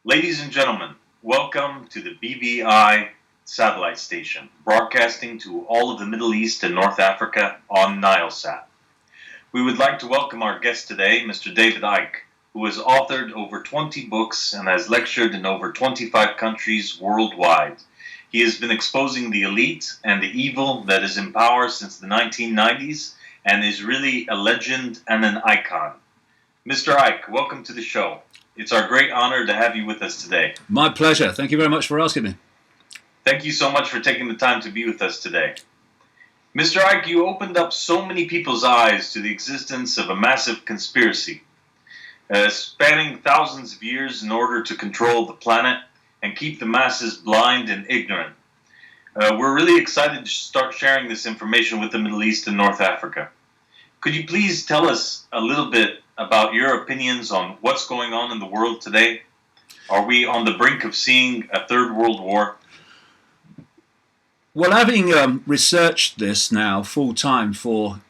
Ladies and gentlemen, welcome to the BBI satellite station, broadcasting to all of the Middle East and North Africa on Nilesat. We would like to welcome our guest today, Mr. David Icke, who has authored over 20 books and has lectured in over 25 countries worldwide. He has been exposing the elite and the evil that is in power since the 1990s and is really a legend and an icon. Mr. Icke, welcome to the show. It's our great honor to have you with us today. My pleasure. Thank you very much for asking me. Thank you so much for taking the time to be with us today. Mr. Icke, you opened up so many people's eyes to the existence of a massive conspiracy, spanning thousands of years in order to control the planet and keep the masses blind and ignorant. We're really excited to start sharing this information with the Middle East and North Africa. Could you please tell us a little bit about your opinions on what's going on in the world today? Are we on the brink of seeing a third world war? Well, having researched this now full-time for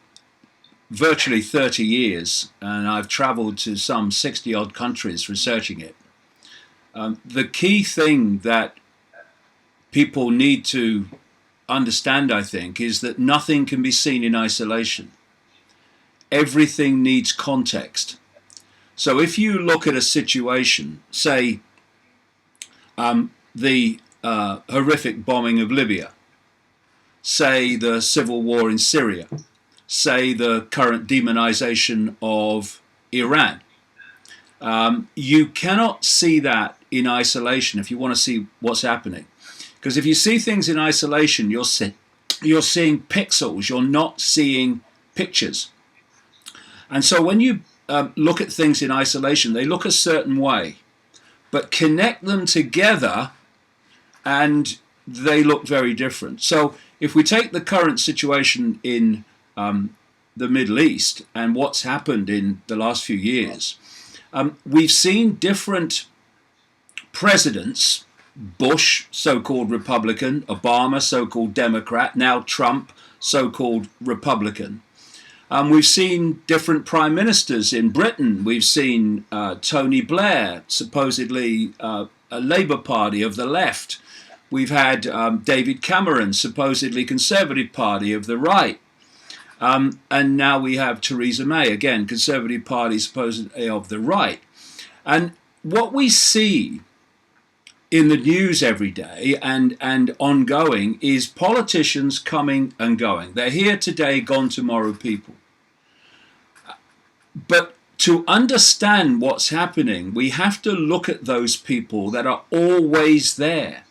virtually 30 years, and I've traveled to some 60-odd countries researching it, the key thing that people need to understand, I think, is that nothing can be seen in isolation. Everything needs context. So if you look at a situation, say the horrific bombing of Libya, say the civil war in Syria, say the current demonization of Iran, you cannot see that in isolation if you want to see what's happening. Because if you see things in isolation, you're seeing pixels, you're not seeing pictures. And so when you look at things in isolation, they look a certain way, but connect them together and they look very different. So if we take the current situation in the Middle East and what's happened in the last few years, we've seen different presidents, Bush, so-called Republican, Obama, so-called Democrat, now Trump, so-called Republican. We've seen different prime ministers in Britain. We've seen Tony Blair, supposedly a Labour Party of the left. We've had David Cameron, supposedly Conservative Party of the right. And now we have Theresa May, again, Conservative Party supposedly of the right. And what we see in the news every day and ongoing is politicians coming and going. They're here today, gone tomorrow people. But to understand what's happening, we have to look at those people that are always there.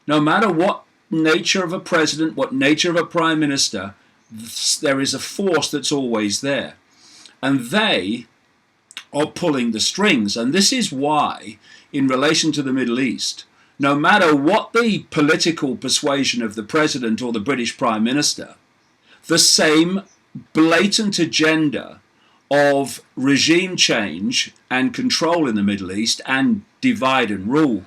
No matter what nature of a president, what nature of a prime minister, there is a force that's always there. And they are pulling the strings. And this is why, in relation to the Middle East, no matter what the political persuasion of the president or the British prime minister, the same blatant agenda of regime change and control in the Middle East and divide and rule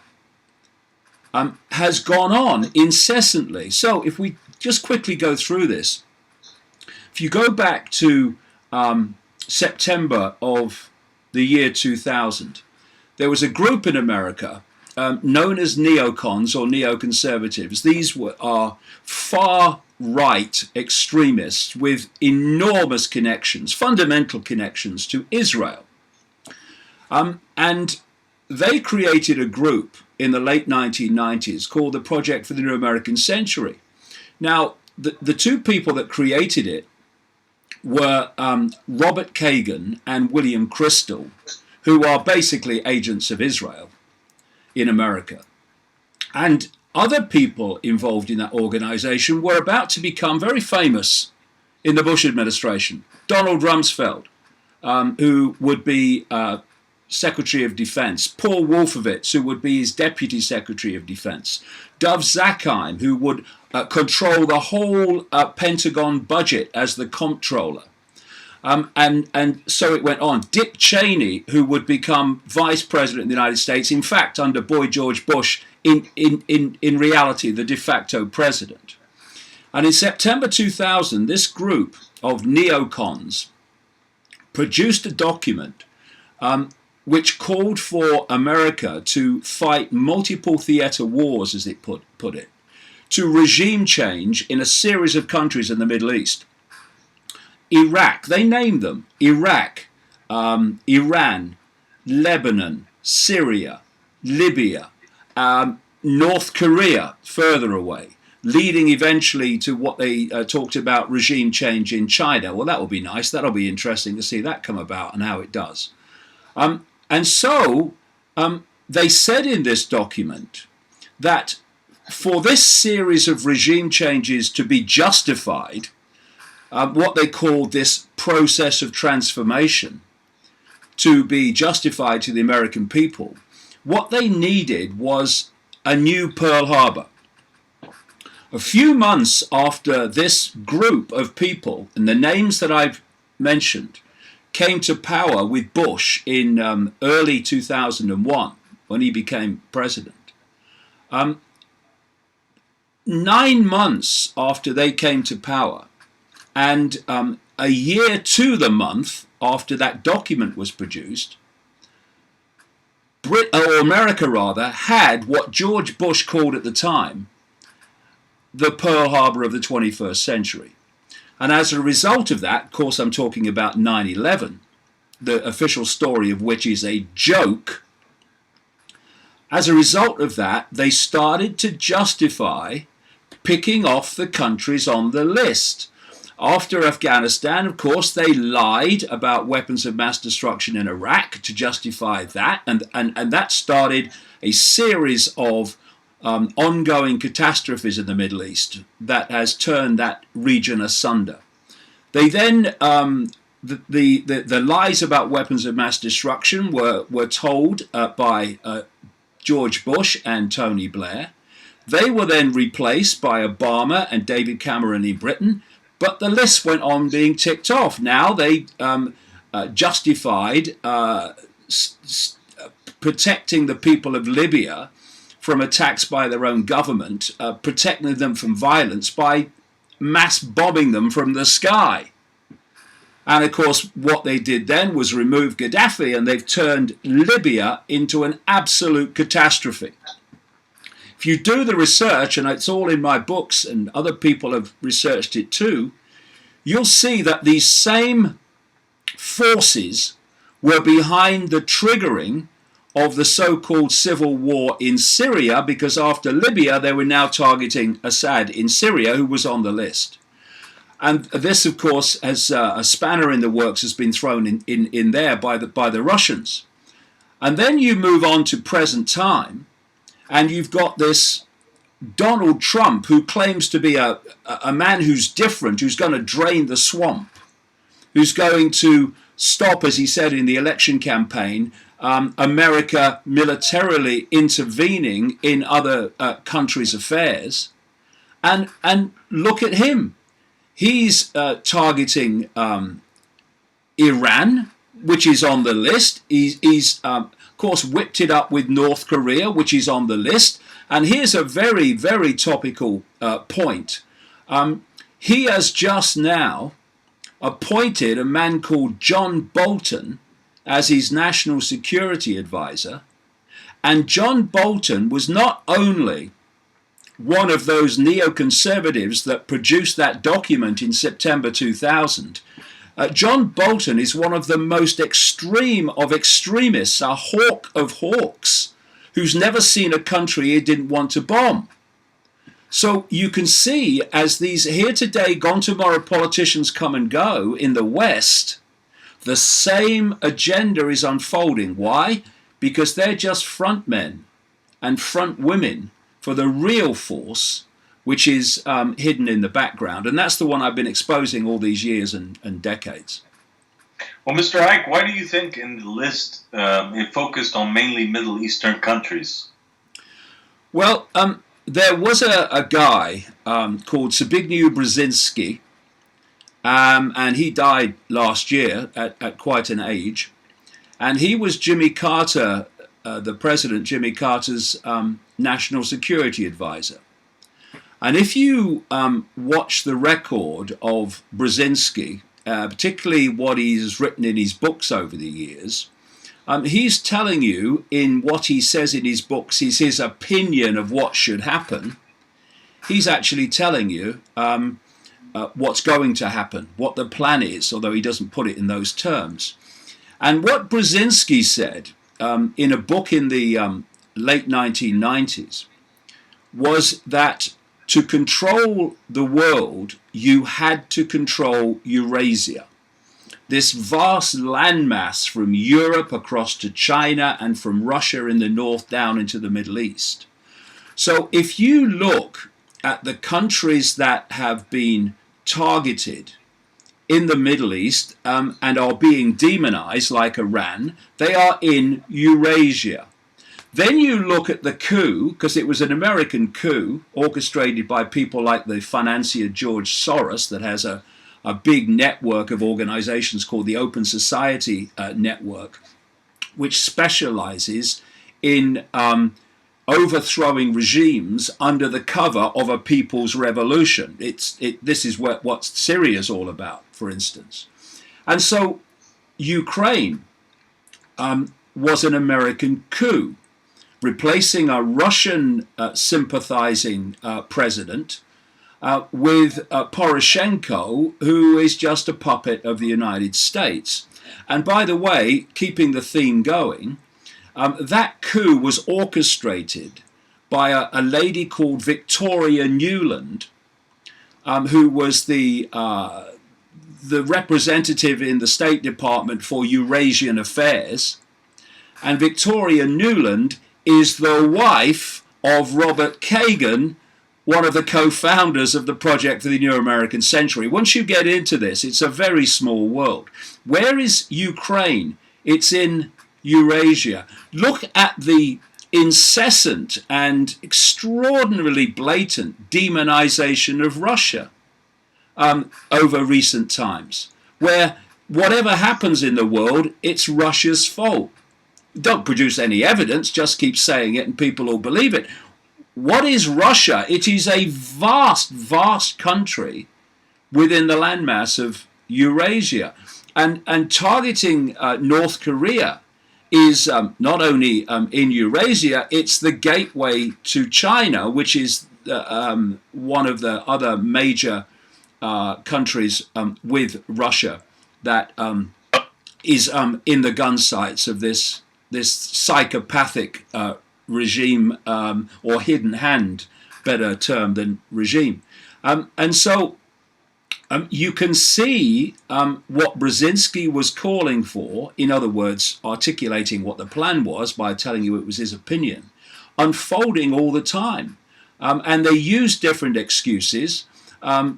has gone on incessantly. So if we just quickly go through this, if you go back to September of the year 2000, there was a group in America known as neocons or neoconservatives. These are far-right extremists with enormous connections, fundamental connections to Israel. And they created a group in the late 1990s called the Project for the New American Century. Now, the two people that created it were Robert Kagan and William Kristol, who are basically agents of Israel in America. And other people involved in that organization were about to become very famous in the Bush administration. Donald Rumsfeld, who would be Secretary of Defense, Paul Wolfowitz, who would be his Deputy Secretary of Defense, Dov Zakheim, who would control the whole Pentagon budget as the comptroller. And so it went on. Dick Cheney, who would become Vice President of the United States, in fact, under Boy George Bush, in reality, the de facto president. And in September 2000, this group of neocons produced a document which called for America to fight multiple theater wars, as it put it, to regime change in a series of countries in the Middle East. Iraq, they named them Iraq, Iran, Lebanon, Syria, Libya, North Korea, further away, leading eventually to what they talked about regime change in China. Well, that will be nice. That'll be interesting to see that come about and how it does. And so they said in this document that for this series of regime changes to be justified, what they called this process of transformation to be justified to the American people, what they needed was a new Pearl Harbor. A few months after this group of people, and the names that I've mentioned, came to power with Bush in early 2001, when he became president, 9 months after they came to power, and a year to the month after that document was produced, America rather, had what George Bush called at the time the Pearl Harbor of the 21st century. And as a result of that, of course I'm talking about 9/11, the official story of which is a joke. As a result of that, they started to justify picking off the countries on the list. After Afghanistan, of course, they lied about weapons of mass destruction in Iraq to justify that, and that started a series of ongoing catastrophes in the Middle East that has turned that region asunder. They then, the lies about weapons of mass destruction were told by George Bush and Tony Blair. They were then replaced by Obama and David Cameron in Britain, but the list went on being ticked off. Now they justified protecting the people of Libya from attacks by their own government, protecting them from violence by mass bombing them from the sky. And of course, what they did then was remove Gaddafi, and they've turned Libya into an absolute catastrophe. If you do the research, and it's all in my books and other people have researched it too, you'll see that these same forces were behind the triggering of the so-called civil war in Syria, because after Libya they were now targeting Assad in Syria, who was on the list. And this, of course, as a spanner in the works has been thrown in there by the Russians. And then you move on to present time, and you've got this Donald Trump, who claims to be a man who's different, who's going to drain the swamp, who's going to stop, as he said in the election campaign, America militarily intervening in other countries' affairs. And look at him. He's targeting Iran, which is on the list. He's of course, whipped it up with North Korea, which is on the list. And here's a very, very topical point. He has just now appointed a man called John Bolton as his national security advisor. And John Bolton was not only one of those neoconservatives that produced that document in September 2000. John Bolton is one of the most extreme of extremists, a hawk of hawks, who's never seen a country he didn't want to bomb. So you can see, as these here today, gone tomorrow politicians come and go in the West, the same agenda is unfolding. Why? Because they're just front men and front women for the real force, which is hidden in the background. And that's the one I've been exposing all these years and decades. Well, Mr. Icke, why do you think in the list it focused on mainly Middle Eastern countries? Well, there was a guy called Zbigniew Brzezinski, and he died last year at quite an age. And he was Jimmy Carter, the President Jimmy Carter's national security advisor. And if you watch the record of Brzezinski, particularly what he's written in his books over the years, He's telling you in what he says in his books is his opinion of what should happen. He's actually telling you what's going to happen, what the plan is, although he doesn't put it in those terms. And what Brzezinski said in a book in the late 1990s was that to control the world, you had to control Eurasia. This vast landmass from Europe across to China and from Russia in the north down into the Middle East. So if you look at the countries that have been targeted in the Middle East and are being demonized, like Iran, they are in Eurasia. Then you look at the coup, because it was an American coup orchestrated by people like the financier George Soros that has a big network of organizations called the Open Society Network, which specializes in overthrowing regimes under the cover of a people's revolution. This is what Syria's all about, for instance. And so Ukraine was an American coup, replacing a Russian sympathizing president with Poroshenko, who is just a puppet of the United States. And by the way, keeping the theme going, that coup was orchestrated by a lady called Victoria Nuland, who was the representative in the State Department for Eurasian Affairs. And Victoria Nuland is the wife of Robert Kagan, one of the co-founders of the Project for the New American Century. Once you get into this, it's a very small world. Where is Ukraine? It's in Eurasia. Look at the incessant and extraordinarily blatant demonization of Russia over recent times, where whatever happens in the world, it's Russia's fault. Don't produce any evidence, just keep saying it and people will believe it. What is Russia? It is a vast, vast country within the landmass of Eurasia. And targeting North Korea is not only in Eurasia, it's the gateway to China, which is one of the other major countries with Russia that is in the gun sights of this psychopathic regime, or hidden hand, better term than regime. And so you can see what Brzezinski was calling for, in other words, articulating what the plan was by telling you it was his opinion, unfolding all the time. And they use different excuses,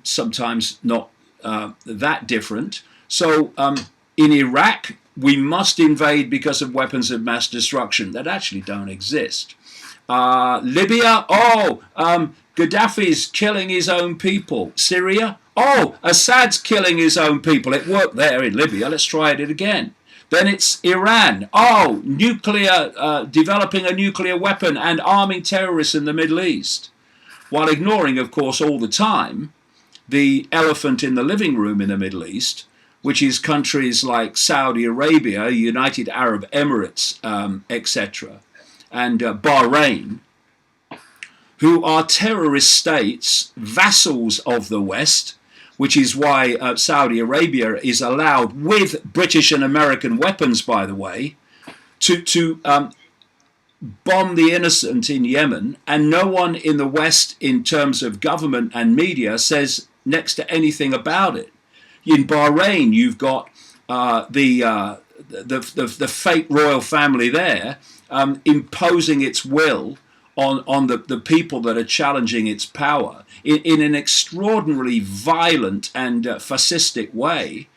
sometimes not that different. So in Iraq, we must invade because of weapons of mass destruction that actually don't exist. Libya, Gaddafi's killing his own people. Syria, Assad's killing his own people. It worked there in Libya, let's try it again. Then it's Iran, developing a nuclear weapon and arming terrorists in the Middle East, while ignoring, of course, all the time the elephant in the living room in the Middle East, which is countries like Saudi Arabia, United Arab Emirates, etc., and Bahrain, who are terrorist states, vassals of the West, which is why Saudi Arabia is allowed, with British and American weapons, by the way, to bomb the innocent in Yemen, and no one in the West, in terms of government and media, says next to anything about it. In Bahrain, you've got the fake royal family there imposing its will on the people that are challenging its power in an extraordinarily violent and fascistic way.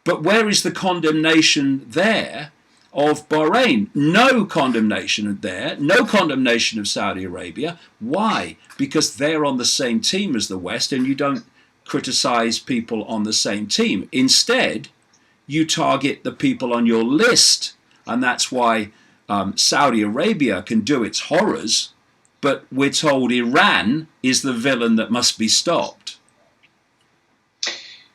But where is the condemnation there of Bahrain? No condemnation there, no condemnation of Saudi Arabia. Why? Because they're on the same team as the West, and you don't criticize people on the same team. Instead, you target the people on your list, and that's why Saudi Arabia can do its horrors, but we're told Iran is the villain that must be stopped.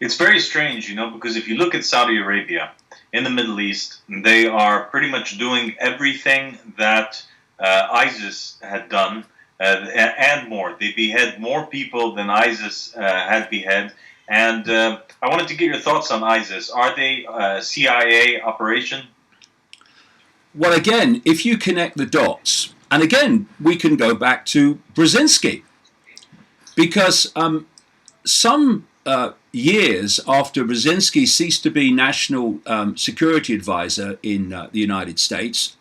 It's very strange, because if you look at Saudi Arabia, in the Middle East. They are pretty much doing everything that ISIS had done and more. They behead more people than ISIS had behead. And I wanted to get your thoughts on ISIS. Are they a CIA operation? Well, again, if you connect the dots, and again, we can go back to Brzezinski, because some years after Brzezinski ceased to be national security advisor in the United States,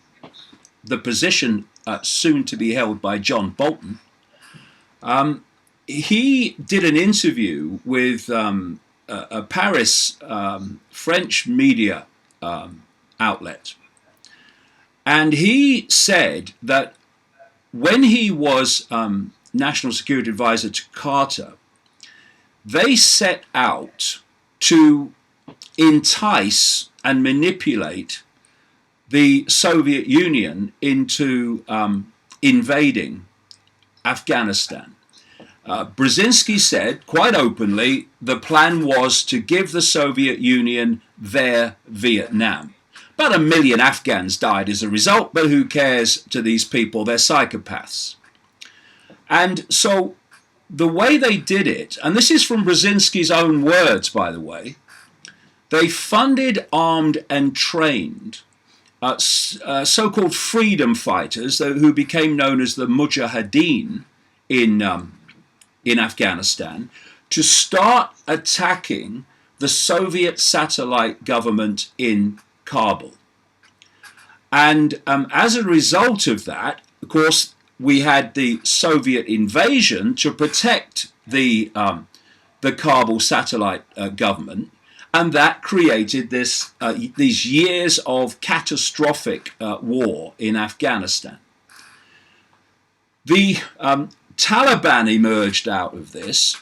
the position soon to be held by John Bolton, he did an interview with a Paris French media outlet. And he said that when he was national security advisor to Carter, they set out to entice and manipulate the Soviet Union into invading Afghanistan. Brzezinski said quite openly the plan was to give the Soviet Union their Vietnam. About 1 million Afghans died as a result, but who cares to these people? They're psychopaths. And so the way they did it, and this is from Brzezinski's own words, by the way, they funded, armed, and trained so-called freedom fighters who became known as the Mujahideen in Afghanistan to start attacking the Soviet satellite government in Kabul. And as a result of that, of course, we had the Soviet invasion to protect the Kabul satellite government, and that created these years of catastrophic war in Afghanistan. The Taliban emerged out of this,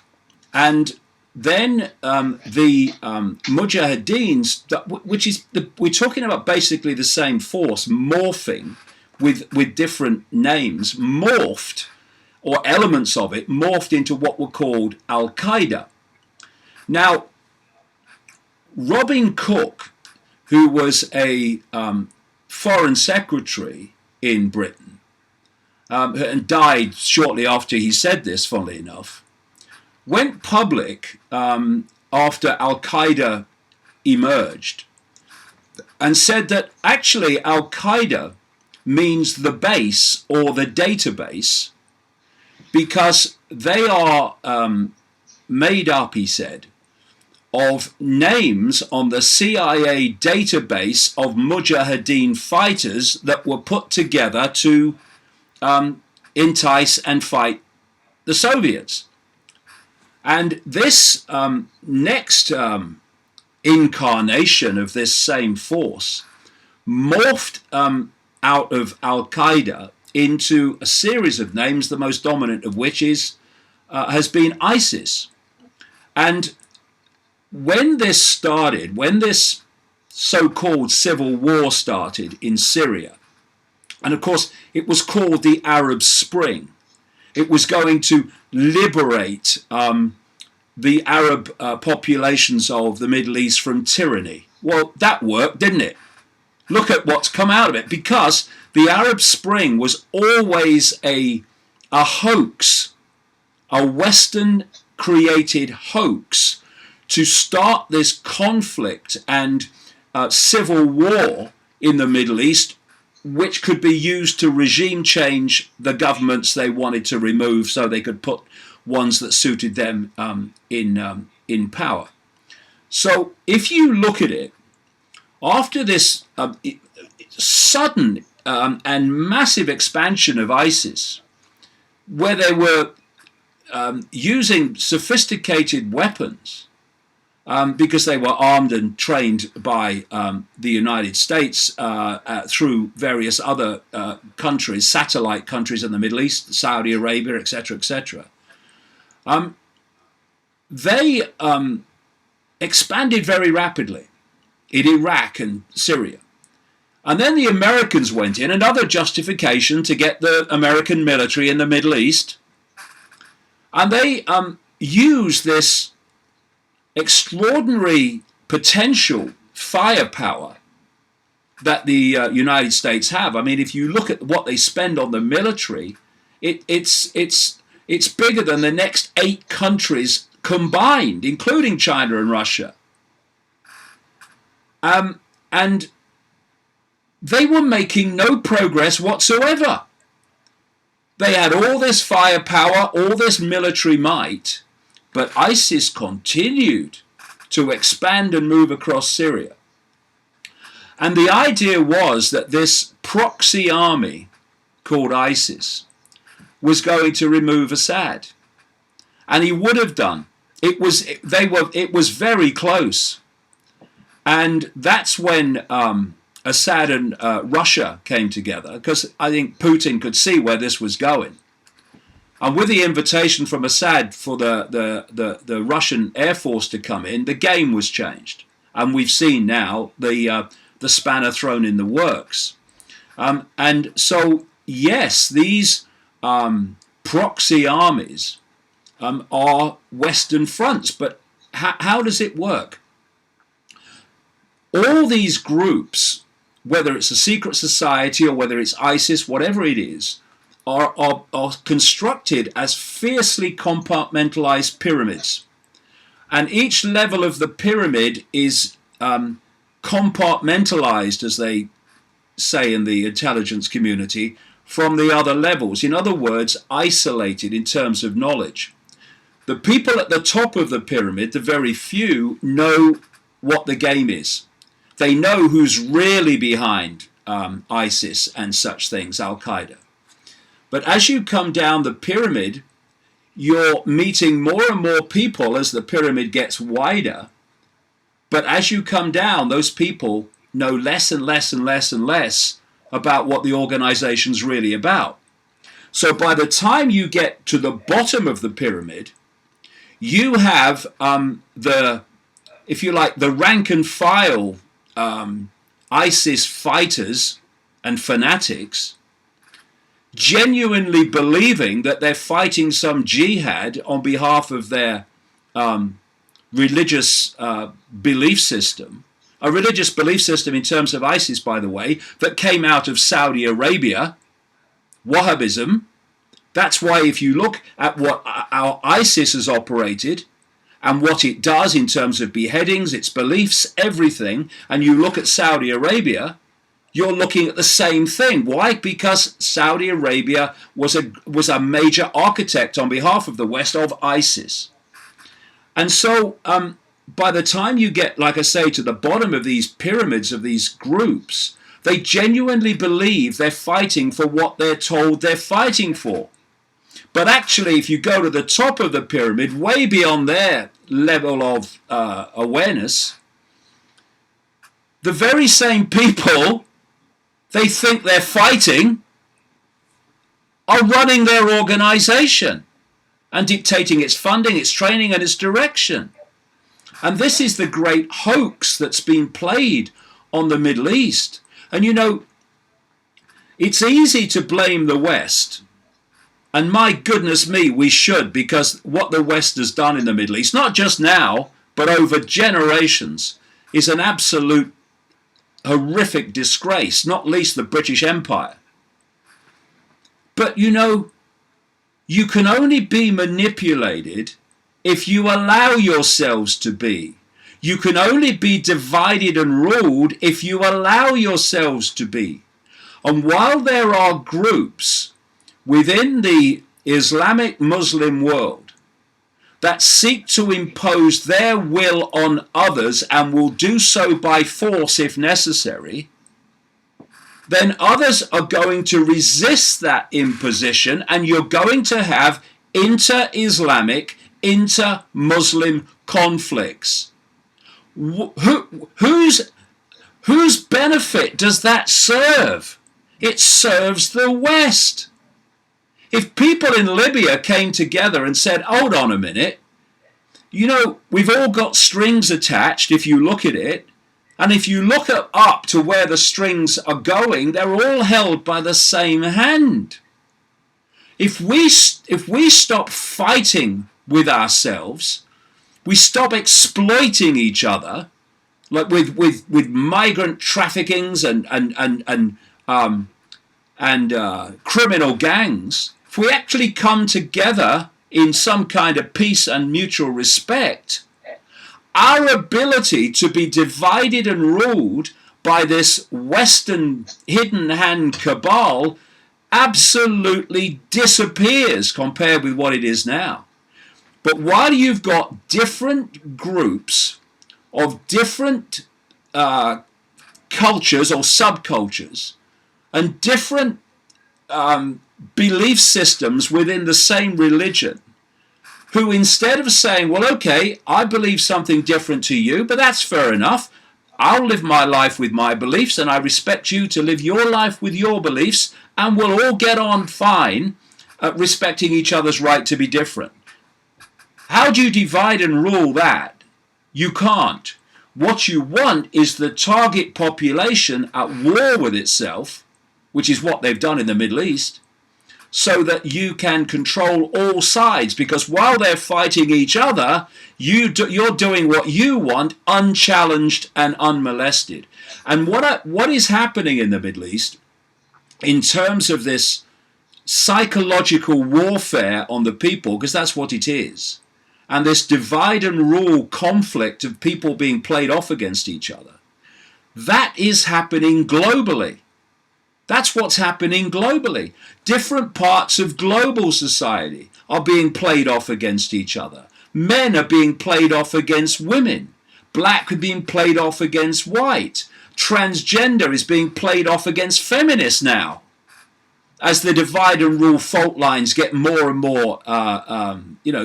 and then the Mujahideens, we're talking about basically the same force, morphing with different names, morphed, or elements of it, morphed into what were called Al-Qaeda. Now, Robin Cook, who was a foreign secretary in Britain, and died shortly after he said this, funnily enough, went public after Al-Qaeda emerged and said that actually Al-Qaeda means the base or the database because they are made up, he said, of names on the CIA database of Mujahideen fighters that were put together to entice and fight the Soviets. And this next incarnation of this same force morphed out of Al-Qaeda into a series of names, the most dominant of which has been ISIS. And when this started, when this so-called civil war started in Syria, and of course it was called the Arab Spring, it was going to liberate the Arab populations of the Middle East from tyranny. Well, that worked, didn't it? Look at what's come out of it, because the Arab Spring was always a hoax, a Western-created hoax to start this conflict and civil war in the Middle East, which could be used to regime change the governments they wanted to remove so they could put ones that suited them in power. So if you look at it, after this sudden and massive expansion of ISIS, where they were using sophisticated weapons, because they were armed and trained by the United States through various other countries, satellite countries in the Middle East, Saudi Arabia, etc., etc. They expanded very rapidly in Iraq and Syria. And then the Americans went in, another justification to get the American military in the Middle East. And they used this extraordinary potential firepower that the United States have. I mean, if you look at what they spend on the military, it's bigger than the next 8 countries combined, including China and Russia. And they were making no progress whatsoever. They had all this firepower, all this military might, but ISIS continued to expand and move across Syria. And the idea was that this proxy army called ISIS was going to remove Assad. And he would have done. It was very close. And that's when Assad and Russia came together, because I think Putin could see where this was going. And with the invitation from Assad for the Russian Air Force to come in, the game was changed. And we've seen now the spanner thrown in the works. And so, yes, these proxy armies are Western fronts. But how does it work? All these groups, whether it's a secret society or whether it's ISIS, whatever it is, are constructed as fiercely compartmentalized pyramids. And each level of the pyramid is compartmentalized, as they say in the intelligence community, from the other levels. In other words, isolated in terms of knowledge. The people at the top of the pyramid, the very few, know what the game is. They know who's really behind ISIS and such things, Al-Qaeda. But as you come down the pyramid, you're meeting more and more people as the pyramid gets wider. But as you come down, those people know less and less and less and less about what the organization's really about. So by the time you get to the bottom of the pyramid, you have if you like, the rank and file ISIS fighters and fanatics genuinely believing that they're fighting some jihad on behalf of their religious belief system. A religious belief system in terms of ISIS, by the way, that came out of Saudi Arabia, Wahhabism. That's why if you look at what our ISIS has operated and what it does in terms of beheadings, its beliefs, everything, and you look at Saudi Arabia, you're looking at the same thing. Why? Because Saudi Arabia was a major architect on behalf of the West of ISIS. And so by the time you get, like I say, to the bottom of these pyramids of these groups, they genuinely believe they're fighting for what they're told they're fighting for. But actually, if you go to the top of the pyramid, way beyond their level of awareness, the very same people they think they're fighting are running their organization and dictating its funding, its training, and its direction. And this is the great hoax that's been played on the Middle East. And you know, it's easy to blame the West. And my goodness me, we should, because what the West has done in the Middle East, not just now, but over generations, is an absolute horrific disgrace, not least the British Empire. But you know, you can only be manipulated if you allow yourselves to be. You can only be divided and ruled if you allow yourselves to be. And while there are groups within the Islamic Muslim world that seek to impose their will on others and will do so by force if necessary, then others are going to resist that imposition, and you're going to have inter-Islamic, inter-Muslim conflicts. Whose benefit does that serve? It serves the West. If people in Libya came together and said, hold on a minute, you know, we've all got strings attached if you look at it, and if you look up to where the strings are going, they're all held by the same hand. If we stop fighting with ourselves, we stop exploiting each other, like with migrant traffickings and criminal gangs, if we actually come together in some kind of peace and mutual respect, our ability to be divided and ruled by this Western hidden hand cabal absolutely disappears compared with what it is now. But while you've got different groups of different cultures or subcultures and different belief systems within the same religion, who instead of saying, well, okay, I believe something different to you, but that's fair enough. I'll live my life with my beliefs, and I respect you to live your life with your beliefs, and we'll all get on fine at respecting each other's right to be different. How do you divide and rule that? You can't. What you want is the target population at war with itself, which is what they've done in the Middle East, so that you can control all sides, because while they're fighting each other, you're doing what you want, unchallenged and unmolested. And what is happening in the Middle East in terms of this psychological warfare on the people, because that's what it is, and this divide and rule conflict of people being played off against each other, that is happening globally. That's what's happening globally. Different parts of global society are being played off against each other. Men are being played off against women. Black are being played off against white. Transgender is being played off against feminists now, as the divide and rule fault lines get more and more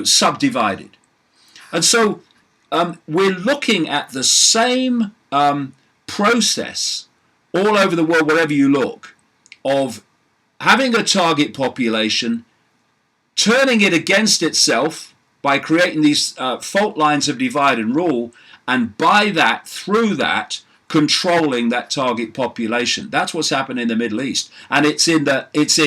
subdivided. And so we're looking at the same process all over the world, wherever you look, of having a target population, turning it against itself by creating these fault lines of divide and rule, and by that, through that, controlling that target population. That's what's happened in the Middle East, and it's in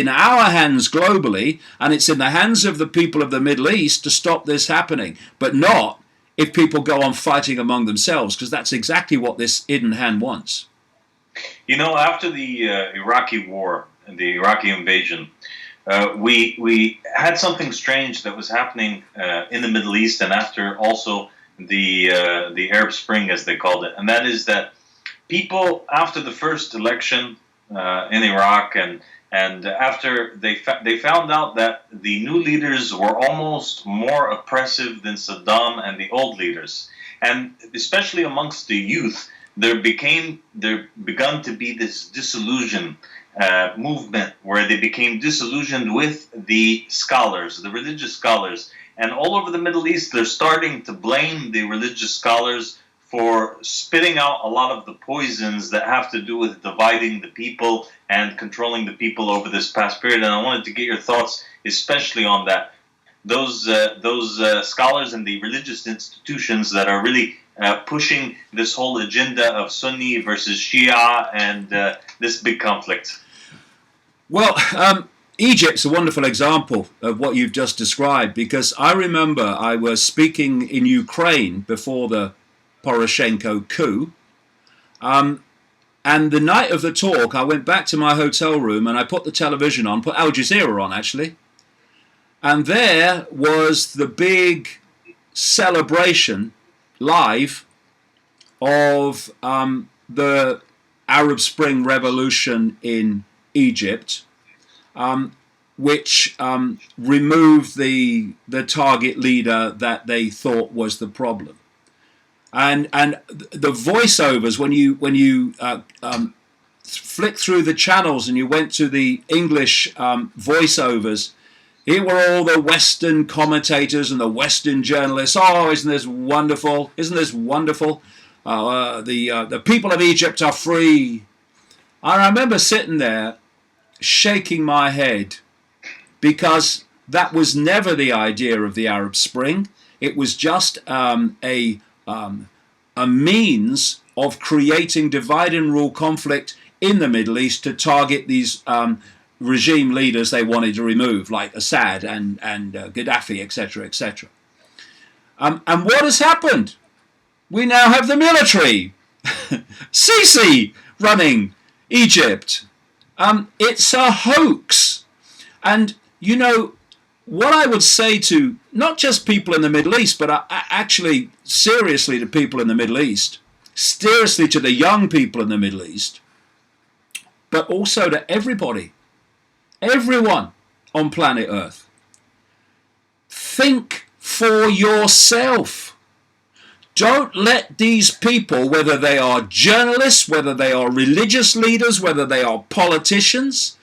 our hands globally, and it's in the hands of the people of the Middle East to stop this happening, but not if people go on fighting among themselves, because that's exactly what this hidden hand wants. You know, after the Iraqi war and the Iraqi invasion, we had something strange that was happening in the Middle East, and after also the Arab Spring, as they called it, and that is that people, after the first election in Iraq, and after they found out that the new leaders were almost more oppressive than Saddam and the old leaders, and especially amongst the youth, there begun to be this disillusion movement where they became disillusioned with the scholars, the religious scholars, and all over the Middle East, they're starting to blame the religious scholars for spitting out a lot of the poisons that have to do with dividing the people and controlling the people over this past period. And I wanted to get your thoughts, especially on that. Those scholars and the religious institutions that are really pushing this whole agenda of Sunni versus Shia and this big conflict. Well, Egypt's a wonderful example of what you've just described, because I remember I was speaking in Ukraine before the Poroshenko coup, and the night of the talk I went back to my hotel room and I put the television on, put Al Jazeera on actually, and there was the big celebration live of the Arab Spring Revolution in Egypt, which removed the target leader that they thought was the problem. And the voiceovers, when you flick through the channels and you went to the English voiceovers, here were all the Western commentators and the Western journalists. Oh, isn't this wonderful? Isn't this wonderful? The people of Egypt are free. And I remember sitting there shaking my head, because that was never the idea of the Arab Spring. It was just a means of creating divide and rule conflict in the Middle East to target these regime leaders they wanted to remove, like Assad and Gaddafi, etc., etc. And what has happened? We now have the military Sisi running Egypt. It's a hoax. And, you know, what I would say to not just people in the Middle East, but actually seriously to people in the Middle East, seriously to the young people in the Middle East, but also to everybody, everyone on planet Earth. Think for yourself. Don't let these people, whether they are journalists, whether they are religious leaders, whether they are politicians,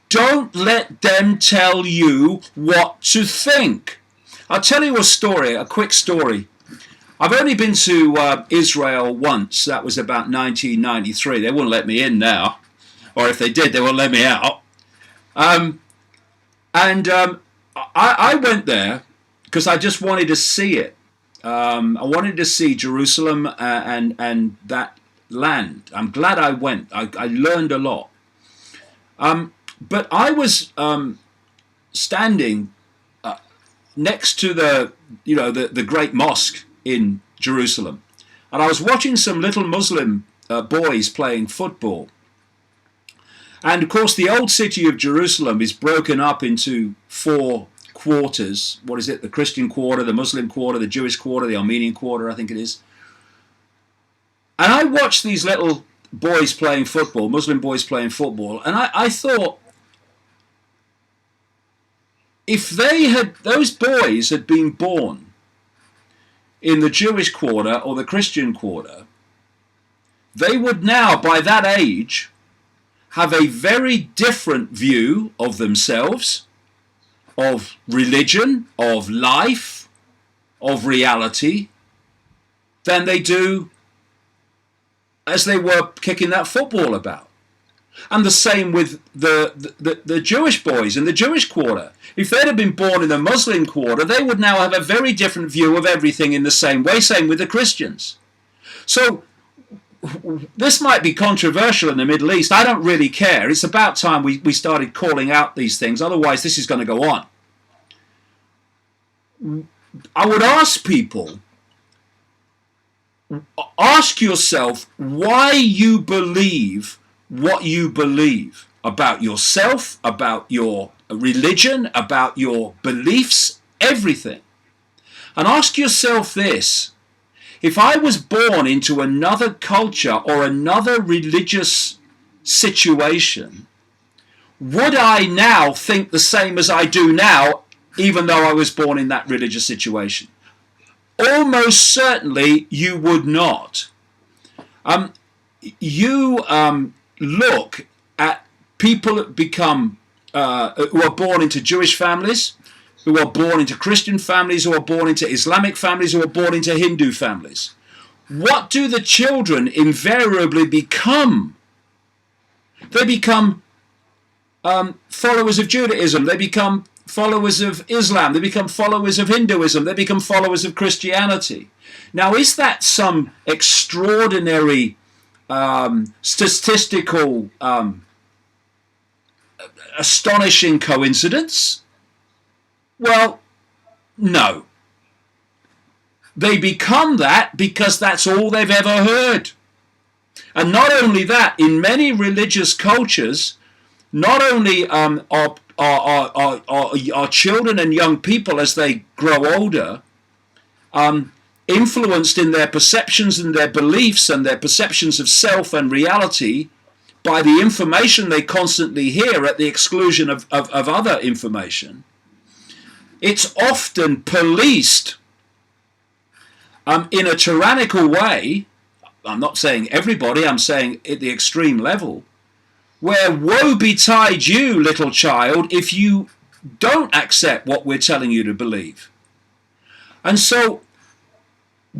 don't let them tell you what to think. I'll tell you a story, a quick story. I've only been to Israel once. That was about 1993. They wouldn't let me in now. Or if they did, they won't let me out. I went there because I just wanted to see it. I wanted to see Jerusalem and that land. I'm glad I went. I learned a lot. But I was standing next to the great mosque in Jerusalem, and I was watching some little Muslim boys playing football. And of course, the old city of Jerusalem is broken up into 4 quarters. What is it? The Christian quarter, the Muslim quarter, the Jewish quarter, the Armenian quarter, I think it is. And I watched these little boys playing football, Muslim boys playing football, and I thought, if those boys had been born in the Jewish quarter or the Christian quarter, they would now, by that age, have a very different view of themselves, of religion, of life, of reality, than they do as they were kicking that football about. And the same with the Jewish boys in the Jewish quarter. If they'd have been born in the Muslim quarter, they would now have a very different view of everything in the same way, same with the Christians. So this might be controversial in the Middle East. I don't really care. It's about time we started calling out these things. Otherwise, this is going to go on. I would ask people, ask yourself why you believe what you believe about yourself, about your religion, about your beliefs, everything. And ask yourself this: if I was born into another culture or another religious situation, would I now think the same as I do now, even though I was born in that religious situation? Almost certainly you would not. Look at people that become who are born into Jewish families, who are born into Christian families, who are born into Islamic families, who are born into Hindu families. What do the children invariably become? They become followers of Judaism. They become followers of Islam. They become followers of Hinduism. They become followers of Christianity. Now, is that some extraordinary statistical astonishing coincidence? Well, no. They become that because that's all they've ever heard. And not only that, in many religious cultures, not only are children and young people, as they grow older, influenced in their perceptions and their beliefs and their perceptions of self and reality by the information they constantly hear at the exclusion of other information. It's often policed in a tyrannical way. I'm not saying everybody, I'm saying at the extreme level, where woe betide you, little child, if you don't accept what we're telling you to believe. And so,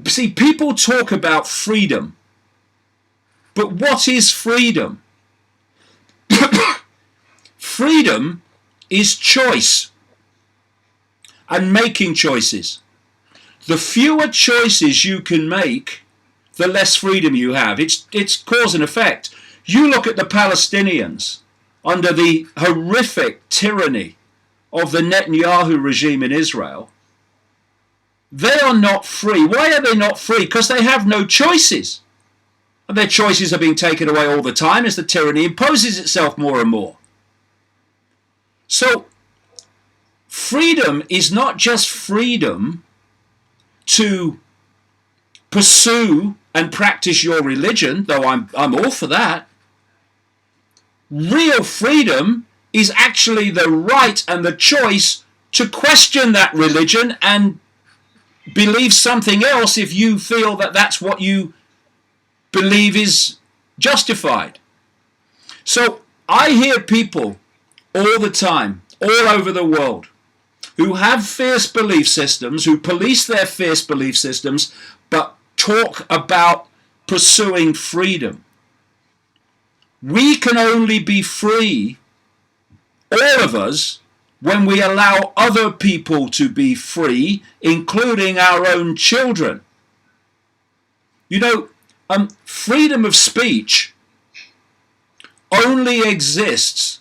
see, people talk about freedom, but what is freedom? Freedom is choice and making choices. The fewer choices you can make, the less freedom you have. It's cause and effect. You look at the Palestinians under the horrific tyranny of the Netanyahu regime in Israel. They are not free. Why are they not free? Because they have no choices. And their choices are being taken away all the time as the tyranny imposes itself more and more. So freedom is not just freedom to pursue and practice your religion, though I'm all for that. Real freedom is actually the right and the choice to question that religion and believe something else if you feel that that's what you believe is justified. So I hear people all the time, all over the world, who have fierce belief systems, who police their fierce belief systems, but talk about pursuing freedom. We can only be free, all of us, when we allow other people to be free, including our own children. You know, freedom of speech only exists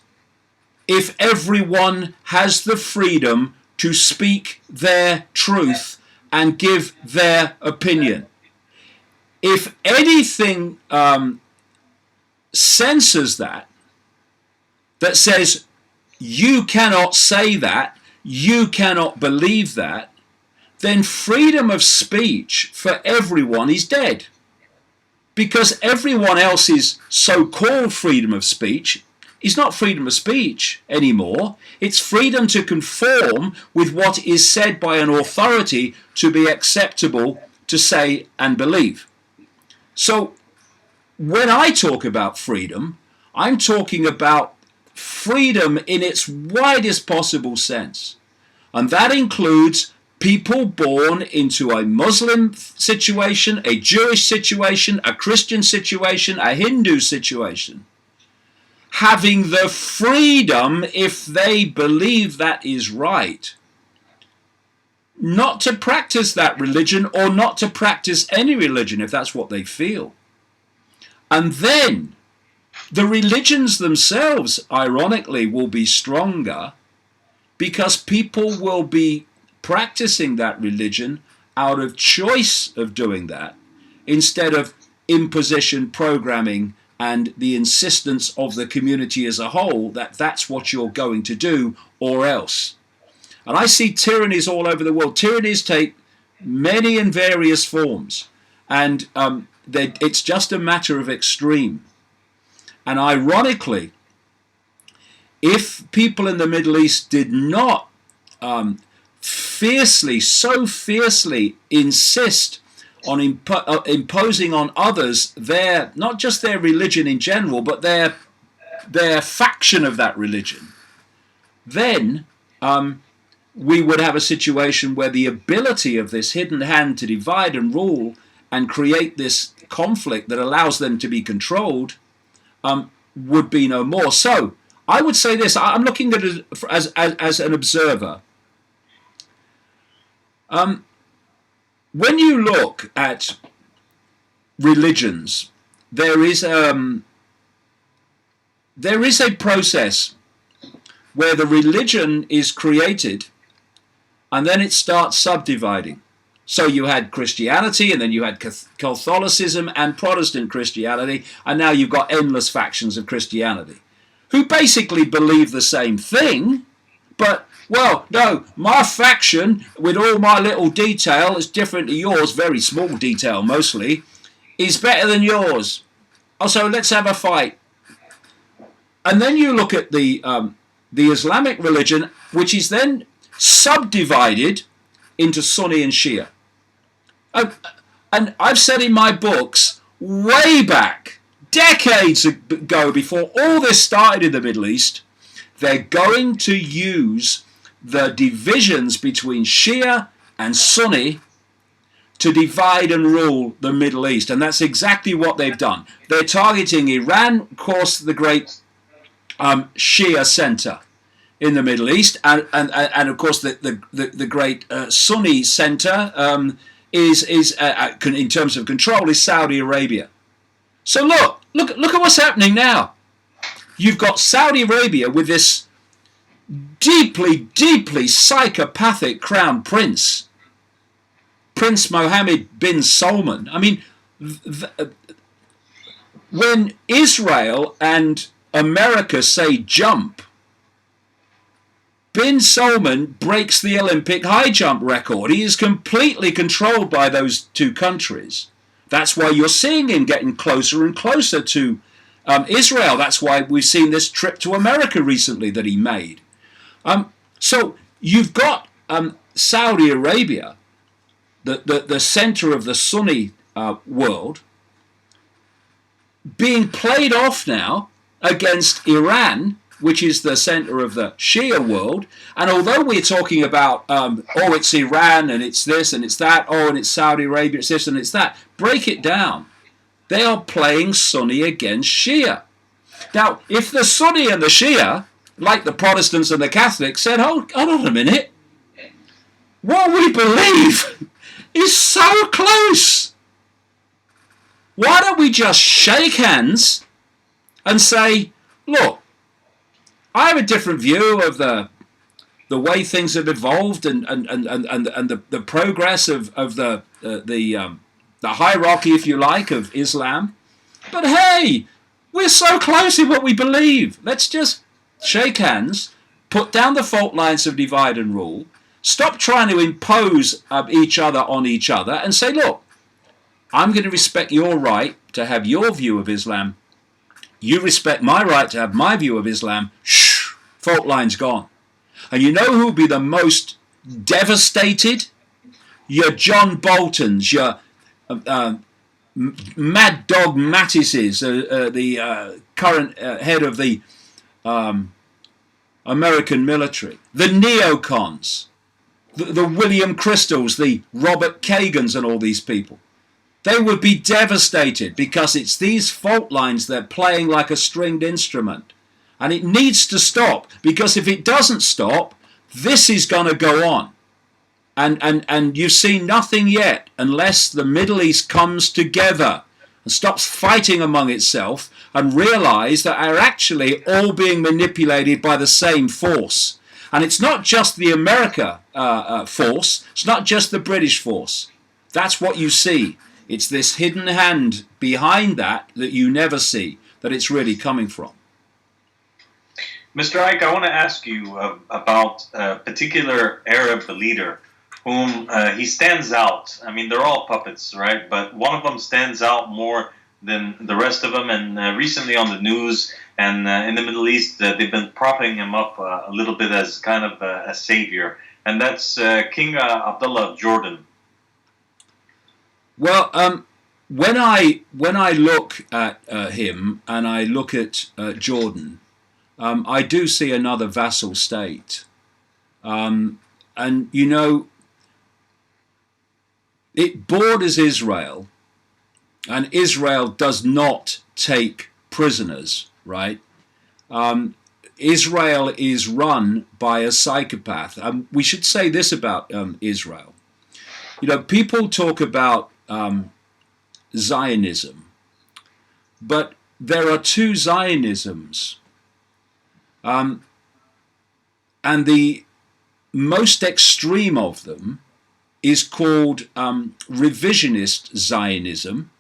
if everyone has the freedom to speak their truth and give their opinion. If anything censors that says you cannot say that, you cannot believe that, then freedom of speech for everyone is dead. Because everyone else's so-called freedom of speech is not freedom of speech anymore. It's freedom to conform with what is said by an authority to be acceptable to say and believe. So when I talk about freedom, I'm talking about freedom in its widest possible sense. And that includes people born into a Muslim situation, a Jewish situation, a Christian situation, a Hindu situation, having the freedom, if they believe that is right, not to practice that religion or not to practice any religion if that's what they feel. And then the religions themselves, ironically, will be stronger because people will be practicing that religion out of choice of doing that instead of imposition, programming, and the insistence of the community as a whole that that's what you're going to do or else. And I see tyrannies all over the world. Tyrannies take many and various forms, and it's just a matter of extreme. And ironically, if people in the Middle East did not so fiercely insist on imposing on others their, not just their religion in general, but their faction of that religion, then we would have a situation where the ability of this hidden hand to divide and rule and create this conflict that allows them to be controlled would be no more. So I would say this, I'm looking at it as an observer. When you look at religions, there is a process where the religion is created and then it starts subdividing. So you had Christianity, and then you had Catholicism and Protestant Christianity, and now you've got endless factions of Christianity who basically believe the same thing, but, well, no, my faction, with all my little detail, is different to yours, very small detail mostly, is better than yours. Oh, so let's have a fight. And then you look at the Islamic religion, which is then subdivided into Sunni and Shia. And I've said in my books, way back, decades ago, before all this started in the Middle East, they're going to use the divisions between Shia and Sunni to divide and rule the Middle East. And that's exactly what they've done. They're targeting Iran, of course, the great Shia center in the Middle East, and of course the great Sunni center is in terms of control is Saudi Arabia. So look at what's happening now. You've got Saudi Arabia with this deeply psychopathic crown prince, Prince Mohammed bin Salman. I mean, when Israel and America say jump, Bin Salman breaks the Olympic high jump record. He is completely controlled by those two countries. That's why you're seeing him getting closer and closer to Israel. That's why we've seen this trip to America recently that he made. So you've got Saudi Arabia, the center of the Sunni world, being played off now against Iran, which is the center of the Shia world. And although we're talking about, it's Iran and it's this and it's that, and it's Saudi Arabia, it's this and it's that, break it down. They are playing Sunni against Shia. Now, if the Sunni and the Shia, like the Protestants and the Catholics, said, hold on a minute, what we believe is so close. Why don't we just shake hands and say, look, I have a different view of the way things have evolved and the progress of the hierarchy, if you like, of Islam. But hey, we're so close in what we believe. Let's just shake hands, put down the fault lines of divide and rule, stop trying to impose each other on each other, and say, look, I'm going to respect your right to have your view of Islam. You respect my right to have my view of Islam. Shh, fault lines gone. And you know who will be the most devastated? Your John Boltons, your Mad Dog Mattises, the current head of the American military, the neocons, the William Crystals, the Robert Kagans and all these people. They would be devastated because it's these fault lines they're playing like a stringed instrument. And it needs to stop, because if it doesn't stop, this is going to go on. And you see nothing yet unless the Middle East comes together and stops fighting among itself and realize that are actually all being manipulated by the same force. And it's not just the America force, it's not just the British force. That's what you see. It's this hidden hand behind that you never see, that it's really coming from. Mr. Icke, I want to ask you about a particular Arab leader whom he stands out. I mean, they're all puppets, right? But one of them stands out more than the rest of them. And recently on the news and in the Middle East, they've been propping him up a little bit as kind of a savior. And that's King Abdullah of Jordan. Well, when I look at him and I look at Jordan, I do see another vassal state. And, you know, it borders Israel, and Israel does not take prisoners, right? Israel is run by a psychopath. We should say this about Israel. You know, people talk about Zionism, but there are two Zionisms. And the most extreme of them is called revisionist Zionism,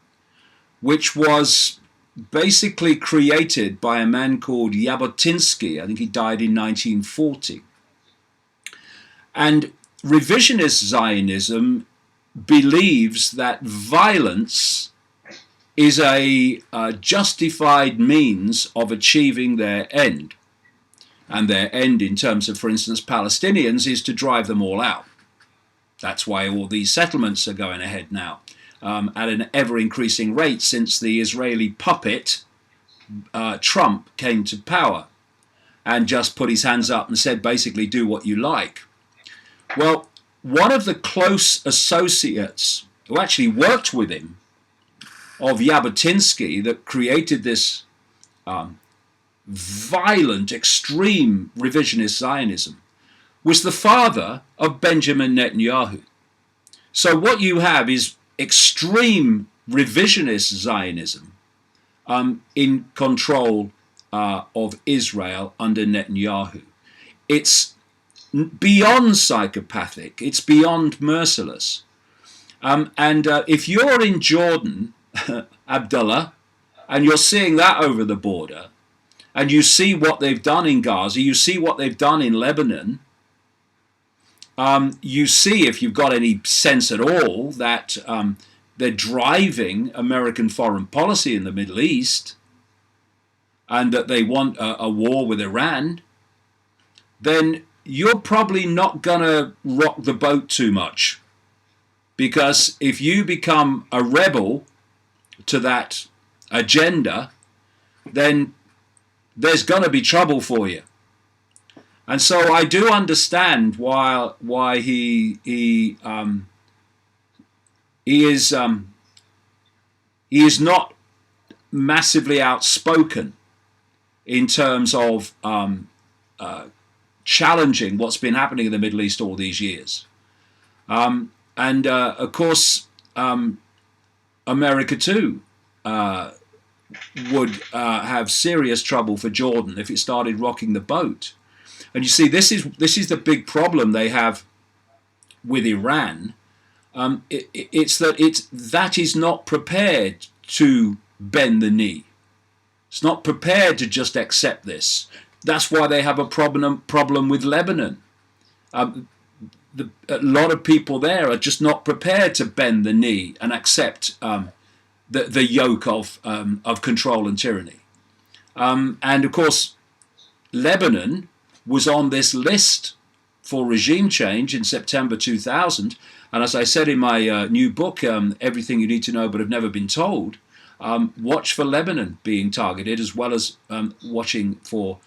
which was basically created by a man called Jabotinsky. I think he died in 1940. And revisionist Zionism believes that violence is a justified means of achieving their end. And their end in terms of, for instance, Palestinians, is to drive them all out. That's why all these settlements are going ahead now at an ever-increasing rate since the Israeli puppet Trump came to power and just put his hands up and said, basically, do what you like. Well, one of the close associates who actually worked with him of Jabotinsky that created this violent, extreme revisionist Zionism was the father of Benjamin Netanyahu. So what you have is extreme revisionist Zionism in control of Israel under Netanyahu. It's beyond psychopathic, it's beyond merciless. And if you're in Jordan, Abdullah, And you're seeing that over the border. And you see what they've done in Gaza. You see what they've done in Lebanon. You see, if you've got any sense at all, that they're driving American foreign policy in the Middle East and that they want a war with Iran, then you're probably not going to rock the boat too much. Because if you become a rebel to that agenda, then there's going to be trouble for you. And so I do understand why he is not massively outspoken in terms of challenging what's been happening in the Middle East all these years. And of course, America too would have serious trouble for Jordan if it started rocking the boat. And you see, this is the big problem they have with Iran. It's that is not prepared to bend the knee. It's not prepared to just accept this. That's why they have a problem with Lebanon. A lot of people there are just not prepared to bend the knee and accept the yoke of control and tyranny. And of course, Lebanon was on this list for regime change in September 2000. And as I said in my new book, Everything You Need to Know But Have Never Been Told, watch for Lebanon being targeted as well as watching for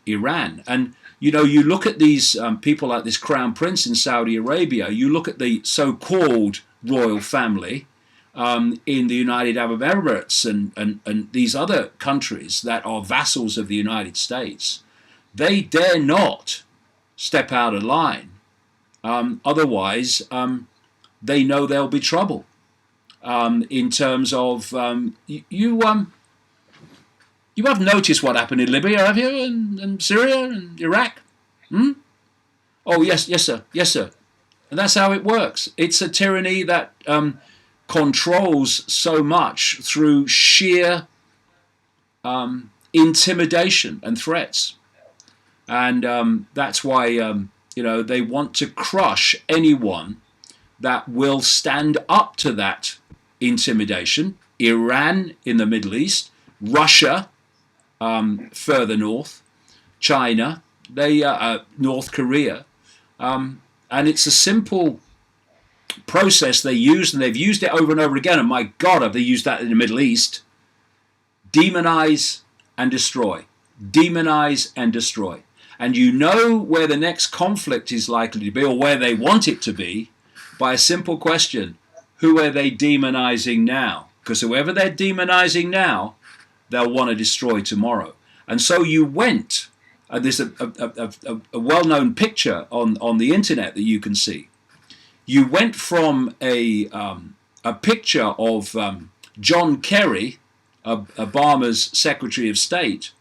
Iran. And, you know, you look at these people like this Crown Prince in Saudi Arabia, you look at the so-called royal family in the United Arab Emirates and these other countries that are vassals of the United States. They dare not step out of line. Otherwise, they know there'll be trouble. In terms of you have noticed what happened in Libya, have you, and Syria and Iraq? Oh yes, sir, and that's how it works. It's a tyranny that controls so much through sheer intimidation and threats, and that's why they want to crush anyone that will stand up to that intimidation. Iran in the Middle East, Russia further north, China, North Korea, and it's a simple process they use, and they've used it over and over again. And my God, have they used that in the Middle East? Demonize and destroy. Demonize and destroy. And you know where the next conflict is likely to be, or where they want it to be, by a simple question: who are they demonizing now? Because whoever they're demonizing now, they'll want to destroy tomorrow. And so you went, and there's a well-known picture on the internet that you can see. You went from a picture of John Kerry, Obama's Secretary of State,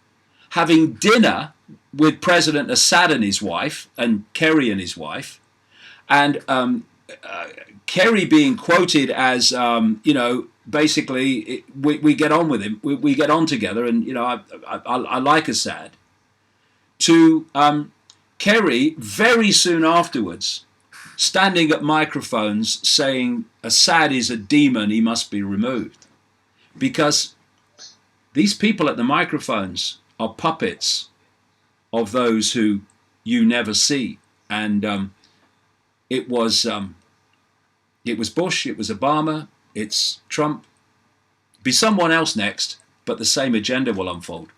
having dinner with President Assad and his wife, and Kerry and his wife, and Kerry being quoted as, basically, we get on with him, we get on together, and I like Assad. To Kerry very soon afterwards, standing at microphones saying Assad is a demon, he must be removed, because these people at the microphones are puppets of those who you never see. And it was Bush, it was Obama, it's Trump. Be someone else next, but the same agenda will unfold.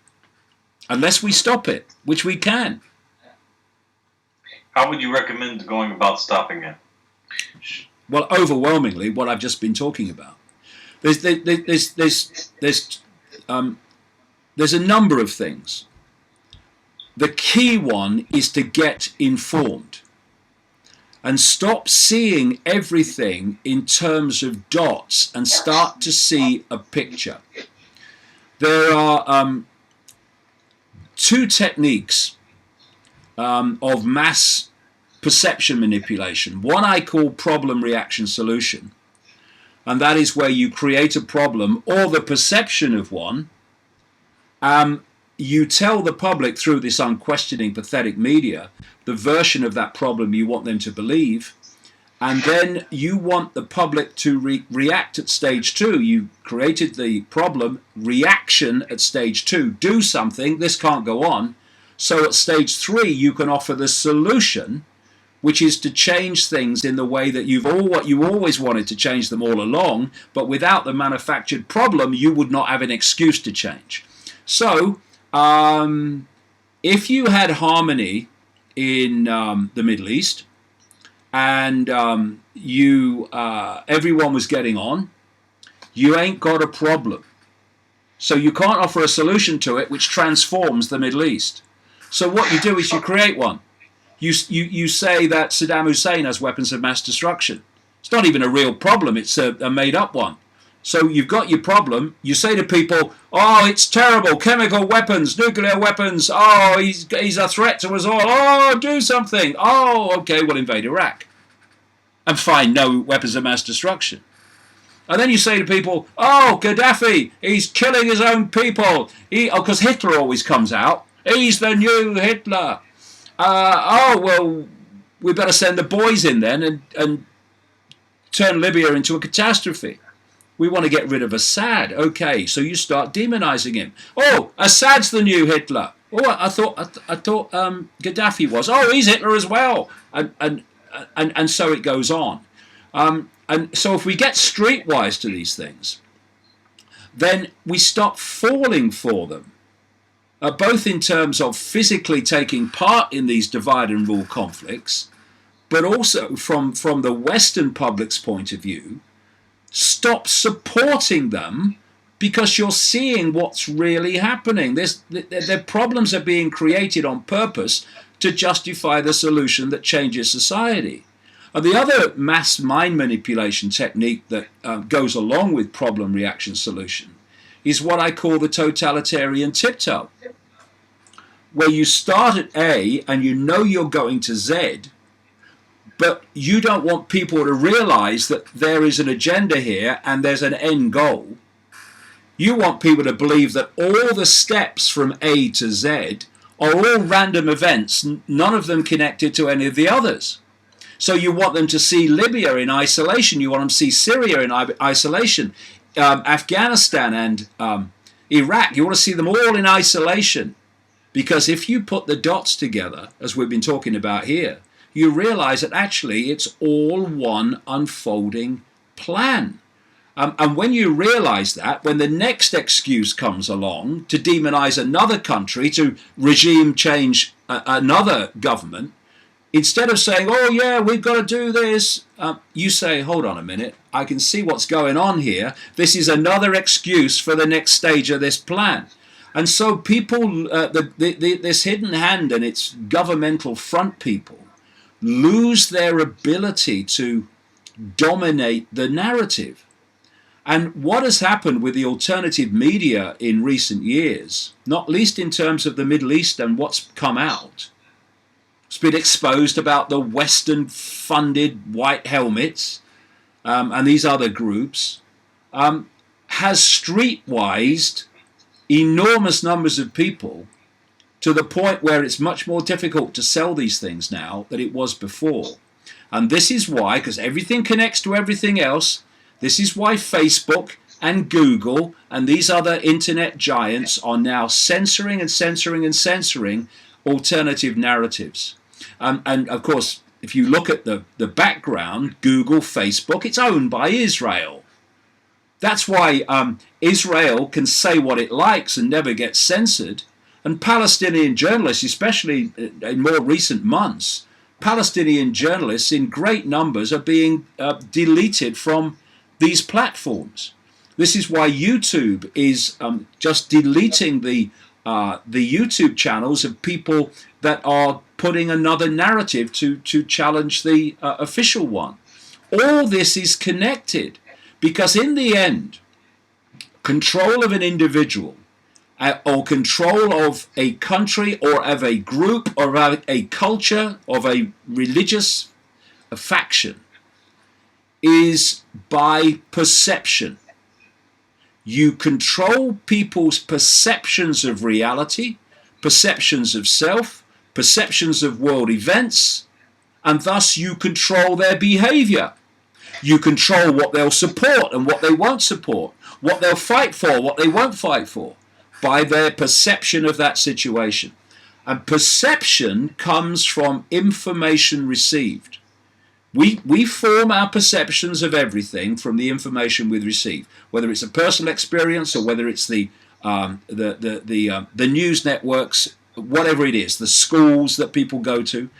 Unless we stop it, which we can. How would you recommend going about stopping it? Well, overwhelmingly, what I've just been talking about. There's a number of things. The key one is to get informed and stop seeing everything in terms of dots and start to see a picture. There are two techniques of mass perception manipulation. One I call problem, reaction, solution. And that is where you create a problem or the perception of one. You tell the public through this unquestioning, pathetic media the version of that problem you want them to believe. And then you want the public to react at stage 2. You created the problem, reaction at stage 2. Do something, this can't go on. So at stage 3, you can offer the solution, which is to change things in the way that you always wanted to change them all along, but without the manufactured problem, you would not have an excuse to change. So, if you had harmony in the Middle East, and everyone was getting on, you ain't got a problem. So you can't offer a solution to it which transforms the Middle East. So what you do is you create one. You say that Saddam Hussein has weapons of mass destruction. It's not even a real problem, it's a made-up one. So you've got your problem, you say to people, oh, it's terrible, chemical weapons, nuclear weapons, oh, he's a threat to us all, oh, do something, oh, okay, we'll invade Iraq. And find no weapons of mass destruction. And then you say to people, oh, Gaddafi, he's killing his own people, because Hitler always comes out, he's the new Hitler. Oh, well, we better send the boys in then and turn Libya into a catastrophe. We want to get rid of Assad. Okay, so you start demonizing him. Oh, Assad's the new Hitler. Oh, I thought Gaddafi was. Oh, he's Hitler as well. And so it goes on. And so if we get streetwise to these things, then we stop falling for them, both in terms of physically taking part in these divide and rule conflicts, but also from the Western public's point of view, stop supporting them because you're seeing what's really happening. Their problems are being created on purpose to justify the solution that changes society. And the other mass mind manipulation technique that goes along with problem reaction solution is what I call the totalitarian tiptoe, where you start at A and you know you're going to Z, but you don't want people to realize that there is an agenda here and there's an end goal. You want people to believe that all the steps from A to Z are all random events, none of them connected to any of the others. So you want them to see Libya in isolation, you want them to see Syria in isolation, Afghanistan and Iraq, you want to see them all in isolation. Because if you put the dots together, as we've been talking about here, you realize that actually it's all one unfolding plan. And when you realize that, when the next excuse comes along to demonize another country, to regime change another government, instead of saying, oh yeah, we've got to do this, you say, hold on a minute, I can see what's going on here. This is another excuse for the next stage of this plan. And so people, this hidden hand and its governmental front people lose their ability to dominate the narrative. And what has happened with the alternative media in recent years, not least in terms of the Middle East and what's come out, it's been exposed about the Western-funded white helmets and these other groups, has streetwised enormous numbers of people to the point where it's much more difficult to sell these things now than it was before. And this is why, because everything connects to everything else, this is why Facebook and Google and these other internet giants are now censoring and censoring and censoring alternative narratives. And of course, if you look at the background, Google, Facebook, it's owned by Israel. That's why Israel can say what it likes and never get censored. And Palestinian journalists, especially in more recent months, Palestinian journalists in great numbers are being deleted from these platforms. This is why YouTube is just deleting the YouTube channels of people that are putting another narrative to challenge the official one. All this is connected because in the end, control of an individual or control of a country or of a group or of a culture, of a religious faction, is by perception. You control people's perceptions of reality, perceptions of self, perceptions of world events, and thus you control their behavior. You control what they'll support and what they won't support, what they'll fight for, what they won't fight for, by their perception of that situation. And perception comes from information received. We form our perceptions of everything from the information we receive, whether it's a personal experience or whether it's the news networks, whatever it is, the schools that people go to.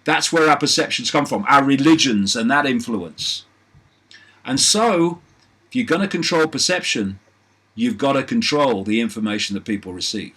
That's where our perceptions come from, our religions and that influence. And so, if you're going to control perception, you've got to control the information that people receive.